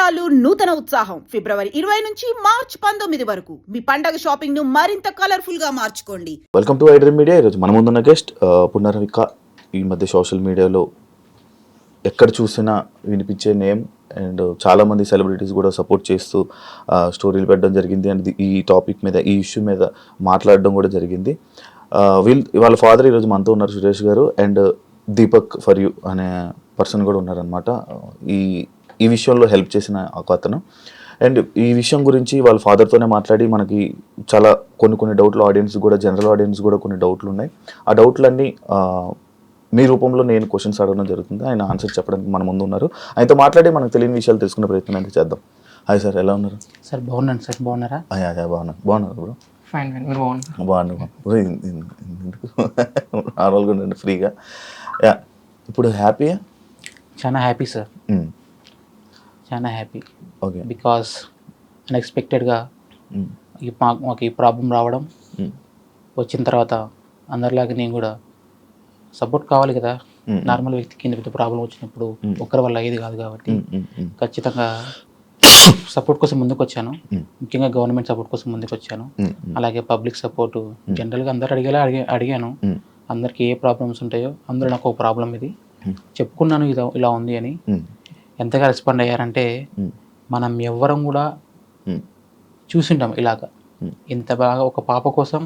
సంబరాలు నూతన ఉత్సాహం ఫిబ్రవరి 20 నుంచి మార్చ్ 19 వరకు మీ పండగ షాపింగ్ ను మరింత కలర్ఫుల్ గా మార్చుకోండి. Welcome to iDream media. ఈరోజు మన ముందున్న గెస్ట్ పునర్విక. ఈ మధ్య సోషల్ మీడియాలో ఎక్కడ చూసినా వినిపించే నేమ్ అండ్ చాలామంది సెలబ్రిటీస్ కూడా సపోర్ట్ చేస్తూ స్టోరీలు పెట్టడం జరిగింది అండ్ ఈ టాపిక్ మీద ఈ ఇష్యూ మీద మాట్లాడడం కూడా జరిగింది. వాళ్ళ ఫాదర్ ఈరోజు మనతో ఉన్నారు, సురేష్ గారు, అండ్ దీపక్ ఫర్ యూ అనే పర్సన్ కూడా ఉన్నారనమాట. ఈ విషయంలో హెల్ప్ చేసిన ఒక అతను. అండ్ ఈ విషయం గురించి వాళ్ళ ఫాదర్తోనే మాట్లాడి మనకి చాలా కొన్ని డౌట్లు, ఆడియన్స్ కూడా, జనరల్ ఆడియన్స్ కూడా కొన్ని డౌట్లు ఉన్నాయి. ఆ డౌట్లన్నీ మీ రూపంలో నేను క్వశ్చన్స్ అడగడం జరుగుతుంది. ఆయన ఆన్సర్ చెప్పడానికి మన ముందు ఉన్నారు. ఆయనతో మాట్లాడి మనకు తెలియని విషయాలు తెలుసుకునే ప్రయత్నం అయితే చేద్దాం. హాయ్ సార్, ఎలా ఉన్నారు? సార్ బాగున్నాను సార్, బాగున్నారా? అదే బాగున్నారు బ్రో. ఫైన్ ఫైన్, మీరు బాగున్నాను. నార్మల్గా ఉండండి, ఫ్రీగా. ఇప్పుడు హ్యాపీయా? చాలా హ్యాపీ సార్, చాలా హ్యాపీ. ఓకే. బికాస్ అన్ఎక్స్పెక్టెడ్గా మాకు ఈ ప్రాబ్లం రావడం, వచ్చిన తర్వాత అందరిలాగా నేను కూడా సపోర్ట్ కావాలి కదా. నార్మల్ వ్యక్తికి ఇంత పెద్ద ప్రాబ్లం వచ్చినప్పుడు ఒక్కరి వల్ల అయ్యేది కాదు కాబట్టి ఖచ్చితంగా సపోర్ట్ కోసం ముందుకు వచ్చాను. ముఖ్యంగా గవర్నమెంట్ సపోర్ట్ కోసం ముందుకు వచ్చాను. అలాగే పబ్లిక్ సపోర్టు జనరల్గా అందరు అడిగాను. అందరికి ఏ ప్రాబ్లమ్స్ ఉంటాయో అందరూ నాకు ఒక ప్రాబ్లం ఇది చెప్పుకున్నాను, ఇలా ఉంది అని. ఎంతగా రెస్పాండ్ అయ్యారంటే మనం ఎవ్వరం కూడా చూసింటాం ఇలాగా. ఇంత బాగా ఒక పాప కోసం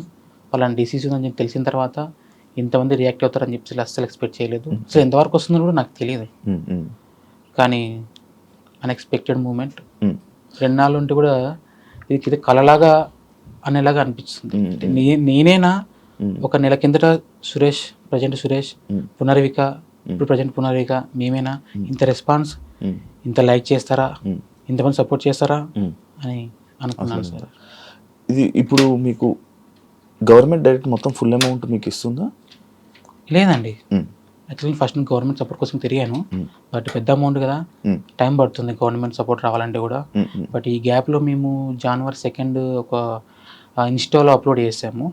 వాళ్ళని డిసీజ్ ఉందని చెప్పి తెలిసిన తర్వాత ఇంతమంది రియాక్ట్ అవుతారని చెప్పి అస్సలు ఎక్స్పెక్ట్ చేయలేదు. అసలు ఎంతవరకు వస్తుందో కూడా నాకు తెలియదు. కానీ అన్ఎక్స్పెక్టెడ్ మూమెంట్ 2 నాళ్ళు ఉంటే కూడా ఇది కలలాగా అనేలాగా అనిపిస్తుంది. నేనేనా ఒక నెల కిందట ప్రజెంట్ సురేష్, పునర్విక, ఇప్పుడు ప్రజెంట్ పునర్విక, మేమేనా ఇంత రెస్పాన్స్, ఇంత లైక్ చేస్తారా, ఇంతమంది సపోర్ట్ చేస్తారా అని అనుకున్నాను సార్. ఇది ఇప్పుడు మీకు గవర్నమెంట్ డైరెక్ట్ మొత్తం ఫుల్ అమౌంట్ మీకు ఇస్తుందా? లేదండి, యాక్చువల్లీ ఫస్ట్ గవర్నమెంట్ సపోర్ట్ కోసం తిరిగాను. బట్ పెద్ద అమౌంట్ కదా, టైం పడుతుంది గవర్నమెంట్ సపోర్ట్ రావాలంటే కూడా. బట్ ఈ గ్యాప్లో మేము January 2 ఒక ఇన్స్టాలో అప్లోడ్ చేసాము.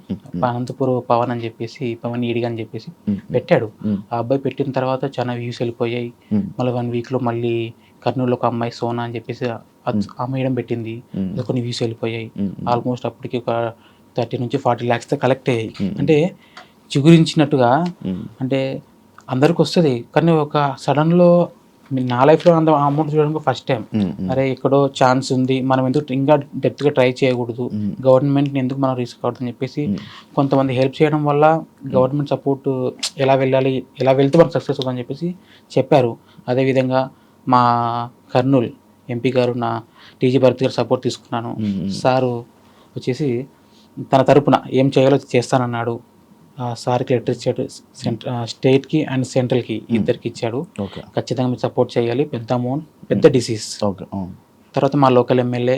అనంతపురం పవన్ అని చెప్పేసి, పవన్ ఈడిగా అని చెప్పేసి పెట్టాడు. ఆ అబ్బాయి పెట్టిన తర్వాత చాలా వ్యూస్ వెళ్ళిపోయాయి. మళ్ళీ 1 వీక్లో మళ్ళీ కర్నూలులో ఒక అమ్మాయి సోనా అని చెప్పేసి ఆ మేడం పెట్టింది, కొన్ని వ్యూస్ వెళ్ళిపోయాయి. ఆల్మోస్ట్ అప్పటికి ఒక 30 నుంచి 40 lakhs కలెక్ట్ అయ్యాయి. అంటే చిగురించినట్టుగా, అంటే అందరికి వస్తుంది కానీ ఒక సడన్లో నా లైఫ్లో అంత అమౌంట్ చూడడానికి ఫస్ట్ టైం. అరే ఎక్కడో ఛాన్స్ ఉంది, మనం ఎందుకు ఇంకా డెప్త్గా ట్రై చేయకూడదు, గవర్నమెంట్ని ఎందుకు మనం రిస్క్ అవుతుందని చెప్పేసి కొంతమంది హెల్ప్ చేయడం వల్ల గవర్నమెంట్ సపోర్ట్ ఎలా వెళ్తే మనకు సక్సెస్ అవుతుందని చెప్పేసి చెప్పారు. అదేవిధంగా మా కర్నూలు ఎంపీ గారు, నా టీజీ భరత్ గారు సపోర్ట్ తీసుకున్నాను. సారు వచ్చేసి తన తరపున ఏం చేయాలో చేస్తానన్నాడు. సార్కి లెటర్ ఇచ్చాడు, స్టేట్కి అండ్ సెంట్రల్కి ఇద్దరికి ఇచ్చాడు. ఖచ్చితంగా మీరు సపోర్ట్ చేయాలి, పెద్ద అమౌంట్, పెద్ద డిసీజ్. తర్వాత మా లోకల్ ఎమ్మెల్యే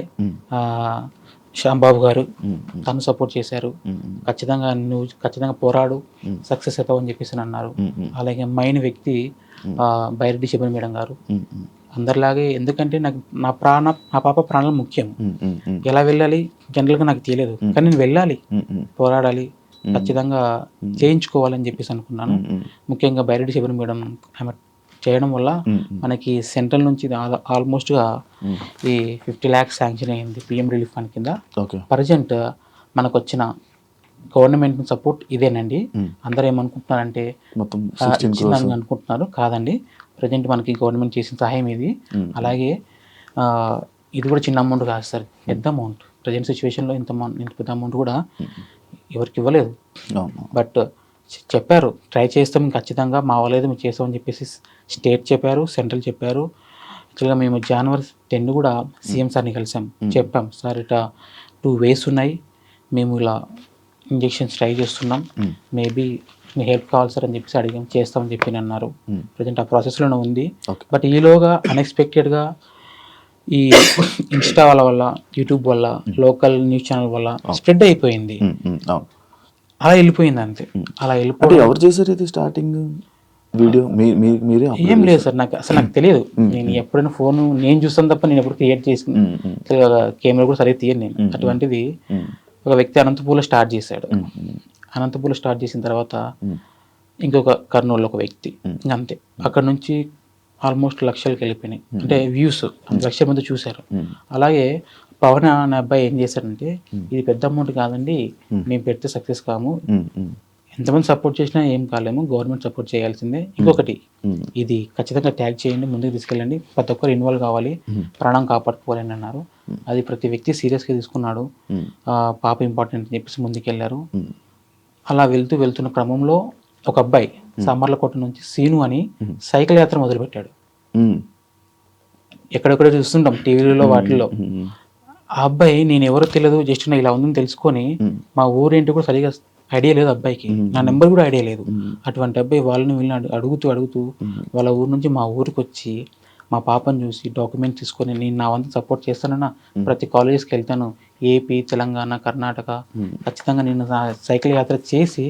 శ్యాంబాబు గారు, తను సపోర్ట్ చేశారు. ఖచ్చితంగా పోరాడు, సక్సెస్ అవుతావు అని చెప్పేసి అన్నారు. అలాగే మైన్ వ్యక్తి బైరెడ్డి శబరి మేడం గారు, అందరిలాగే. ఎందుకంటే నాకు నా పాప ప్రాణాలు ముఖ్యం. ఎలా వెళ్ళాలి జనరల్గా నాకు తెలియదు, కానీ నేను వెళ్ళాలి, పోరాడాలి, ఖచ్చితంగా చేయించుకోవాలని చెప్పేసి అనుకున్నాను. ముఖ్యంగా బైరెడ్డి శబరి మేడం ఆమె చేయడం వల్ల మనకి సెంట్రల్ నుంచి ఆల్మోస్ట్గా ఈ 50 lakhs శాంక్షన్ అయింది పిఎం రిలీఫ్ ఫండ్ కింద. ప్రజెంట్ మనకు వచ్చిన గవర్నమెంట్ సపోర్ట్ ఇదేనండి. అందరూ ఏమనుకుంటున్నారంటే ఇచ్చిందని అనుకుంటున్నారు, కాదండి. ప్రజెంట్ మనకి గవర్నమెంట్ చేసిన సహాయం ఇది. అలాగే ఇది కూడా చిన్న అమౌంట్ కాదు సార్, పెద్ద అమౌంట్. ప్రజెంట్ సిచ్యువేషన్లో ఇంత పెద్ద అమౌంట్ కూడా ఎవరికి ఇవ్వలేదు. బట్ చెప్పారు ట్రై చేస్తాం ఖచ్చితంగా, మా వాళ్ళేదో మేము చేస్తామని చెప్పేసి స్టేట్ చెప్పారు, సెంట్రల్ చెప్పారు. యాక్చువల్గా మేము January 10 కూడా సీఎం సార్ని కలిసాం. చెప్పాం, సార్ ఇట్లా 2 ways ఉన్నాయి, మేము ఇలా ఇంజెక్షన్స్ ట్రై చేస్తున్నాం, మేబీ మీ హెల్ప్ కావాలి సార్ అని చెప్పేసి అడిగాం. చేస్తామని చెప్పి అన్నారు. ప్రజెంట్ ఆ ప్రాసెస్లోనే ఉంది. బట్ ఈలోగా అన్ఎక్స్పెక్టెడ్గా ఈ ఇన్స్టా వల్ల, యూట్యూబ్ వల్ల, లోకల్ న్యూస్ ఛానల్ వల్ల స్ప్రెడ్ అయిపోయింది. అలా వెళ్ళిపోయింది అంతే. అలా వెళ్ళిపోయి ఎవరు చేశారు ఇది స్టార్టింగ్ వీడియో? ఏం లేదు సార్, నాకు తెలియదు. నేను ఎప్పుడైనా ఫోన్ నేను చూస్తాను తప్ప నేను ఎప్పుడు క్రియేట్ చేసుకుని కెమెరా కూడా సరిగ్గా తీయను నేను. అటువంటిది ఒక వ్యక్తి అనంతపూర్లో స్టార్ట్ చేశాడు. అనంతపూర్లో స్టార్ట్ చేసిన తర్వాత ఇంకొక కర్నూలులో ఒక వ్యక్తి, అంతే. అక్కడ నుంచి ఆల్మోస్ట్ లక్షలకు వెళ్ళిపోయినాయి, అంటే వ్యూస్ లక్షల మంది చూశారు. అలాగే పవన్ అనే అబ్బాయి ఏం చేశారంటే, ఇది పెద్ద అమౌంట్ కాదండి, మేము పెడితే సక్సెస్ కాము, ఎంతమంది సపోర్ట్ చేసినా ఏం కాలేము, గవర్నమెంట్ సపోర్ట్ చేయాల్సిందే. ఇంకొకటి, ఇది ఖచ్చితంగా ట్యాగ్ చేయండి, ముందుకు తీసుకెళ్ళండి, ప్రతి ఒక్కరు ఇన్వాల్వ్ కావాలి, ప్రాణం కాపాడుకోవాలని అన్నారు. అది ప్రతి వ్యక్తి సీరియస్గా తీసుకున్నాడు. పాప ఇంపార్టెంట్ అని చెప్పేసి ముందుకెళ్ళారు. అలా వెళ్తున్న క్రమంలో ఒక అబ్బాయి సామర్లకోట నుంచి సీను అని సైకిల్ యాత్ర మొదలుపెట్టాడు. ఎక్కడెక్కడ చూస్తుంటాం టీవీలలో వాటిల్లో. ఆ అబ్బాయి నేను ఎవరో తెలియదు, జస్ట్ నా ఇలా ఉందని తెలుసుకొని, మా ఊరేంటి కూడా సరిగా ఐడియా లేదు అబ్బాయికి, నా నెంబర్ కూడా ఐడియా లేదు. అటువంటి అబ్బాయి వాళ్ళని వీళ్ళని అడుగుతూ వాళ్ళ ఊరు నుంచి మా ఊరికి వచ్చి మా పాపను చూసి డాక్యుమెంట్ తీసుకొని, నేను నా వంతు సపోర్ట్ చేస్తానన్నా, ప్రతి కాలేజెస్కి వెళ్తాను, ఏపీ, తెలంగాణ, కర్ణాటక, ఖచ్చితంగా నేను సైకిల్ యాత్ర చేసి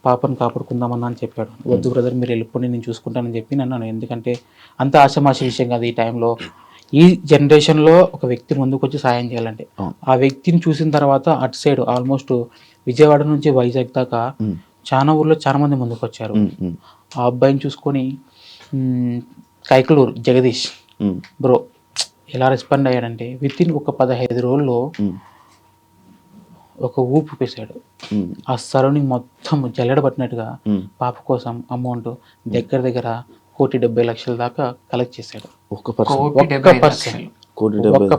పాపను కాపాడుకుందామన్నా అని చెప్పాడు. వద్దు బ్రదర్, మీరు వెళ్ళిపోయి నేను చూసుకుంటానని చెప్పి అన్నాను. ఎందుకంటే అంత ఆశమాషి విషయం కాదు ఈ టైంలో. ఈ జనరేషన్లో ఒక వ్యక్తి ముందుకు వచ్చి సాయం చేయాలంటే, ఆ వ్యక్తిని చూసిన తర్వాత అటు సైడ్ ఆల్మోస్ట్ విజయవాడ నుంచి వైజాగ్ దాకా చాలా ఊర్లో చాలా మంది ముందుకు వచ్చారు. ఆ అబ్బాయిని చూసుకొని కైకలూరు జగదీష్ బ్రో ఎలా రెస్పాండ్ అయ్యాడంటే, విత్ ఇన్ ఒక 15 రోజుల్లో ఒక ఊపు పేశాడు. ఆ సరౌండింగ్ మొత్తం జల్లెడబట్టినట్టుగా పాప కోసం అమౌంట్ దగ్గర 1,70,00,000 దాకా కలెక్ట్ చేశాడు. ఒక్క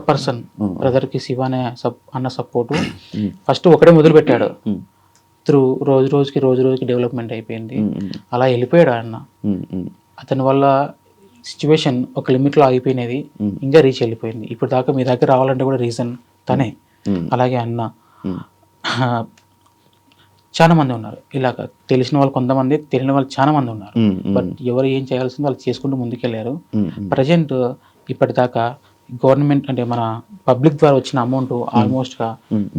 పర్సన్ బ్రదర్ కి శివ అన్న సపోర్టు. ఫస్ట్ ఒకటే మొదలు పెట్టాడు, త్రూ రోజు రోజుకి డెవలప్మెంట్ అయిపోయింది. అలా వెళ్ళిపోయాడు అన్న. అతని వల్ల సిచ్యువేషన్ ఒక లిమిట్లో ఆగిపోయినది, ఇంకా రీచ్ వెళ్ళిపోయింది. ఇప్పుడు దాకా మీ దగ్గర రావాలంటే కూడా రీజన్ తనే. అలాగే అన్న చాలా మంది ఉన్నారు ఇలాగ, తెలిసిన వాళ్ళు కొంతమంది, తెలియని వాళ్ళు చాలా మంది ఉన్నారు. బట్ ఎవరు ఏం చేయాల్సిందో వాళ్ళు చేసుకుంటూ ముందుకెళ్ళారు. ప్రజెంట్ ఇప్పటిదాకా గవర్నమెంట్ అంటే మన పబ్లిక్ ద్వారా వచ్చిన అమౌంట్ ఆల్మోస్ట్ గా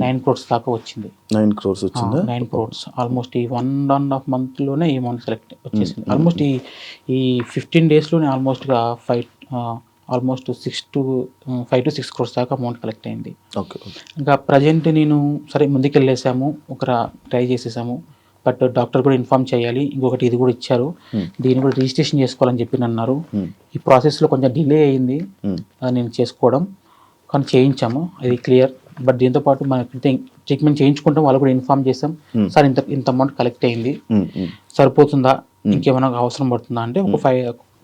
9 crores దాకా వచ్చింది. 9 crores వచ్చింది. 9 crores ఆల్మోస్ట్ ఈ 1.5 month లోనే ఈ అమౌంట్ సెలెక్ట్ వచ్చేసింది. ఆల్మోస్ట్ ఈ 15 days లోనే ఆల్మోస్ట్ గా 5 to 6 crores దాకా అమౌంట్ కలెక్ట్ అయింది. ఇంకా ప్రజెంట్ నేను సరే ముందుకెళ్ళేసాము, ట్రై చేసేసాము. బట్ డాక్టర్ కూడా ఇన్ఫార్మ్ చేయాలి, ఇంకొకటి ఇది కూడా ఇచ్చారు, దీన్ని కూడా రిజిస్ట్రేషన్ చేసుకోవాలని చెప్పి అన్నారు. ఈ ప్రాసెస్లో కొంచెం డిలే అయ్యింది నేను చేసుకోవడం, కానీ చేయించాము, అది క్లియర్. బట్ దీంతో పాటు మన ట్రీట్మెంట్ చేయించుకుంటాం, వాళ్ళు కూడా ఇన్ఫార్మ్ చేసాం, సార్ ఇంత అమౌంట్ కలెక్ట్ అయింది, సరిపోతుందా, ఇంకేమైనా అవసరం పడుతుందా అంటే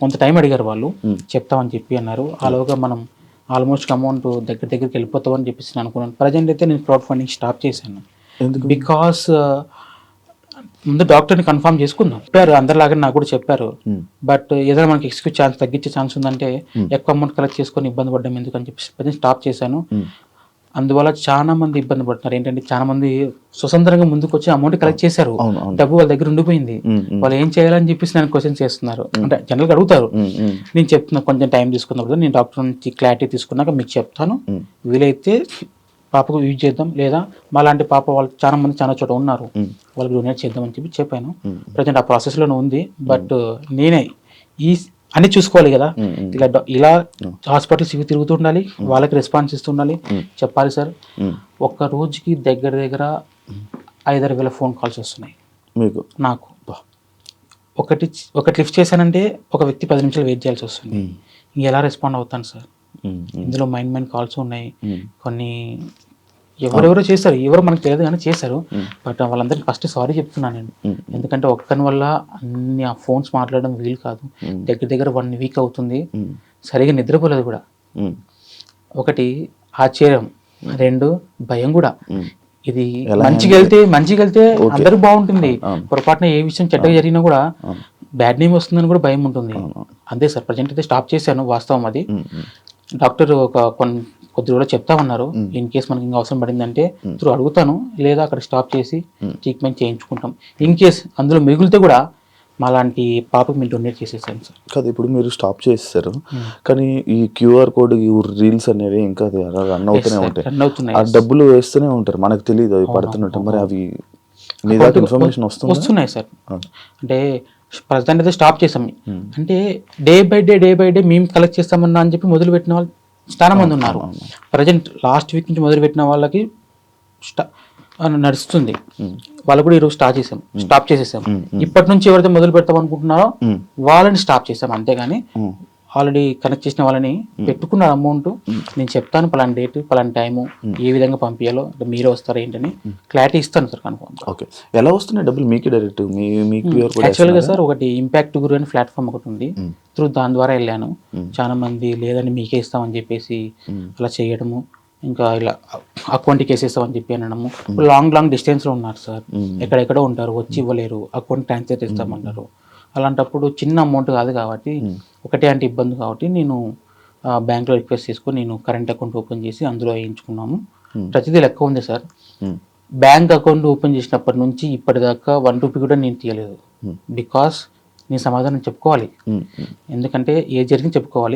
కొంత టైం అడిగారు వాళ్ళు, చెప్తామని చెప్పి అన్నారు. అలాగా మనం ఆల్మోస్ట్ అమౌంట్ దగ్గరికి వెళ్ళిపోతామని చెప్పేసి నేను అనుకున్నాను. ప్రజెంట్ అయితే నేను క్రౌడ్ ఫండింగ్ స్టాప్ చేశాను. బికాస్ ముందు డాక్టర్ని కన్ఫర్మ్ చేసుకుందాం చెప్పారు, అందరిలాగా నాకు కూడా చెప్పారు. బట్ ఏదైనా మనకి ఎక్స్క్యూజ్ తగ్గించే ఛాన్స్ ఉందంటే ఎక్కువ అమౌంట్ కలెక్ట్ చేసుకొని ఇబ్బంది పడ్డం ఎందుకని చెప్పి స్టాప్ చేశాను. అందువల్ల చాలా మంది ఇబ్బంది పడుతున్నారు. ఏంటంటే చాలా మంది స్వతంత్రంగా ముందుకు వచ్చి అమౌంట్ కలెక్ట్ చేశారు, డబ్బు వాళ్ళ దగ్గర ఉండిపోయింది, వాళ్ళు ఏం చేయాలని చెప్పేసి నేను క్వశ్చన్ చేస్తున్నారు. అంటే జనరల్గా అడుగుతారు, నేను చెప్తున్నా కొంచెం టైం తీసుకున్నప్పుడు నేను డాక్టర్ నుంచి క్లారిటీ తీసుకున్నాక మీకు చెప్తాను, వీలైతే పాపకు యూజ్ చేద్దాం, లేదా మా లాంటి పాప వాళ్ళు చాలా మంది చాలా చోట ఉన్నారు, వాళ్ళకి డొనేట్ చేద్దామని చెప్పి చెప్పాను. ప్రజెంట్ ఆ ప్రాసెస్లోనే ఉంది. బట్ నేనే అన్ని చూసుకోవాలి కదా, ఇలా హాస్పిటల్స్ ఇవి తిరుగుతుండాలి, వాళ్ళకి రెస్పాన్స్ ఇస్తుండాలి, చెప్పాలి సార్. ఒక్క రోజుకి దగ్గర 5,000 ఫోన్ కాల్స్ వస్తున్నాయి మీకు నాకు. ఒకటి లిఫ్ట్ చేశానంటే ఒక వ్యక్తి 10 నిమిషాలు వెయిట్ చేయాల్సి వస్తుంది. ఎలా రెస్పాండ్ అవుతాను సార్? ఇందులో మైండ్ కాల్స్ ఉన్నాయి, కొన్ని ఎవరెవరో చేశారు, ఎవరో మనకు తెలియదు కానీ చేశారు. బట్ వాళ్ళందరికీ ఫస్ట్ సారీ చెప్తున్నాను నేను, ఎందుకంటే ఒక్కని వల్ల అన్ని ఆ ఫోన్స్ మాట్లాడడం వీలు కాదు. దగ్గర 1 week అవుతుంది, సరిగా నిద్రపోలేదు కూడా. ఒకటి ఆశ్చర్యం, 2 భయం కూడా. ఇది మంచిగా వెళ్తే అందరూ బాగుంటుంది, పొరపాటున ఏ విషయం చెడ్డగా జరిగినా కూడా బ్యాడ్ నేమ్ వస్తుందని కూడా భయం ఉంటుంది. అంతే సార్, ప్రజెంట్ అయితే స్టాప్ చేశాను, వాస్తవం అది. డాక్టర్ కొద్ది రోజులు చెప్తామన్నారు, ఇన్ కేస్ మనకి ఇంకా అవసరం పడిందంటే త్రూ అడుగుతాను, లేదా అక్కడ స్టాప్ చేసి ట్రీట్మెంట్ చేయించుకుంటాం. ఇన్ కేస్ అందులో మిగిలితే కూడా మా లాంటి పాపకు మీరు డొనేట్ చేసేసాను సార్. కాదు, ఇప్పుడు మీరు స్టాప్ చేసేసారు, కానీ ఈ QR కోడ్ ఈ రీల్స్ అనేవి ఇంకా రన్ అవుతూనే ఉంటాయి, ఆ డబ్బులు వేస్తూనే ఉంటారు, మనకు తెలియదు అవి పడుతున్నట్టు. మరి అవి మీ దాకా ఇన్ఫర్మేషన్ వస్తున్నాయి సార్. అంటే ప్రజెంట్ అయితే స్టాప్ చేసాం. అంటే డే బై డే మేము కలెక్ట్ చేస్తామన్నా అని చెప్పి మొదలు పెట్టిన వాళ్ళు చాలా మంది ఉన్నారు. ప్రజెంట్ లాస్ట్ వీక్ నుంచి మొదలు పెట్టిన వాళ్ళకి నడుస్తుంది, వాళ్ళు కూడా ఈరోజు స్టాప్ చేసేసాం. ఇప్పటి నుంచి ఎవరైతే మొదలు పెడతాం అనుకుంటున్నారో వాళ్ళని స్టాప్ చేసాం, అంతేగాని ఆల్రెడీ కనెక్ట్ చేసిన వాళ్ళని పెట్టుకున్న అమౌంట్ నేను చెప్తాను పలానా డేట్ పలానా టైము ఏ విధంగా పంపించాలో మీరే వస్తారా ఏంటని క్లారిటీ ఇస్తాను సార్ కన్ఫర్మ్. ఓకే, ఎలా వస్తున్నాయి డబ్బులు మీకు డైరెక్ట్ మీకు viewer కూడా యాక్చువల్గా సార్ ఒకటి ఇంపాక్ట్ గురు అని ప్లాట్ఫామ్ ఒకటి ఉంది, త్రూ దాని ద్వారా వెళ్ళాను. చాలా మంది లేదని మీకే ఇస్తామని చెప్పేసి అలా చేయడము, ఇంకా ఇలా అకౌంట్కి వేసేస్తామని చెప్పి అనడము. లాంగ్ డిస్టెన్స్లో ఉన్నారు సార్, ఎక్కడెక్కడో ఉంటారు, వచ్చి ఇవ్వలేరు, అకౌంట్ ట్రాన్స్ఫర్ చేస్తామంటారు. అలాంటప్పుడు చిన్న అమౌంట్ కాదు కాబట్టి ఒకటే అంటే ఇబ్బంది కాబట్టి నేను బ్యాంక్లో రిక్వెస్ట్ చేసుకొని నేను కరెంట్ అకౌంట్ ఓపెన్ చేసి అందులో వేయించుకున్నాము. ప్రతిదీ లెక్క ఉంది సార్. బ్యాంక్ అకౌంట్ ఓపెన్ చేసినప్పటి నుంచి ఇప్పటిదాకా 1 రూపీ కూడా నేను తీయలేదు. బికాస్ నేను సమాధానం చెప్పుకోవాలి, ఎందుకంటే ఏ జరిగింది చెప్పుకోవాలి.